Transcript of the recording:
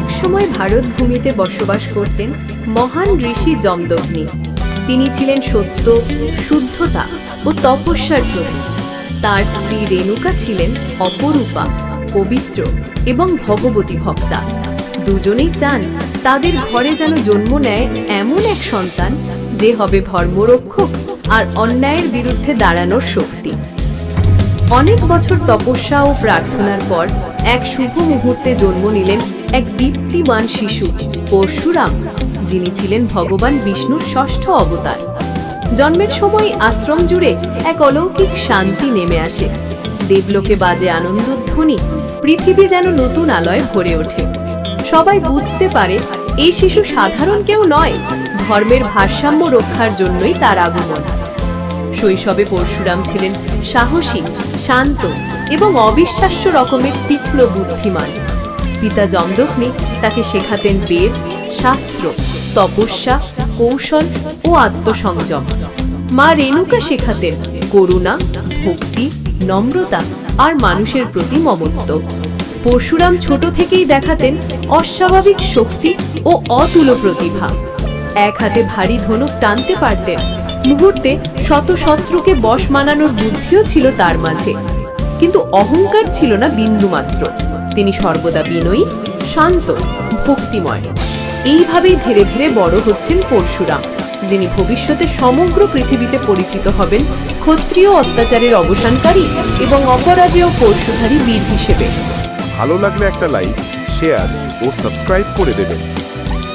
একসময় ভারত ভূমিতে বসবাস করতেন মহান ঋষি যমদগ্নি। তিনি ছিলেন সত্য, শুদ্ধতা ও তপস্যার প্রতীক। তার স্ত্রী রেণুকা ছিলেন অপরূপা, পবিত্র এবং ভগবতী ভক্তা। দুজনেই চান তাদের ঘরে যেন জন্ম নেয় এমন এক সন্তান যে হবে ধর্মরক্ষক আর অন্যায়ের বিরুদ্ধে দাঁড়ানোর শক্তি। অনেক বছর তপস্যা ও প্রার্থনার পর এক শুভ মুহূর্তে জন্ম নিলেন এক দীপ্তিমান শিশু পরশুরাম, যিনি ছিলেন ভগবান বিষ্ণুর ষষ্ঠ অবতার। জন্মের সময় আশ্রম জুড়ে এক অলৌকিক শান্তি নেমে আসে। দেবলোকে বাজে আনন্দধ্বনি, পৃথিবী যেন নতুন আলোয় ভরে ওঠে। সবাই বুঝতে পারে এই শিশু সাধারণ কেউ নয়, ধর্মের ভারসাম্য রক্ষার জন্যই তার আগমন। শৈশবে পরশুরাম ছিলেন সাহসী, শান্ত এবং অবিশ্বাস্য রকমের তীক্ষ্ণ বুদ্ধিমান। পিতা যমদগ্নি তাকে শেখাতেন বেদ, শাস্ত্র, তপস্যা, কৌশল ও আত্মসংযম। মা রেণুকা শেখাতেন করুণা, ভক্তি, নম্রতা আর মানুষের প্রতি মমত্ব। পরশুরাম ছোট থেকেই দেখাতেন অস্বাভাবিক শক্তি ও অতুল প্রতিভা। এক হাতে ভারী ধনুক টানতে পারতেন, মুহূর্তে শত শত্রুকে বশ মানানোর বুদ্ধিও ছিল তার মাঝে। কিন্তু অহংকার ছিল না বিন্দুমাত্র। তিনি সর্বদা বিনয়ী, শান্ত, ভক্তিময়। এইভাবেই ধীরে ধীরে বড় হচ্ছেন পরশুরাম, যিনি ভবিষ্যতে সমগ্র পৃথিবীতে পরিচিত হবেন ক্ষত্রিয় অত্যাচারের অবসানকারী এবং অপরাজেয় পরশুধারী বীর হিসেবে। ভালো লাগলে একটা লাইক, শেয়ার ও সাবস্ক্রাইব করে দেবেন।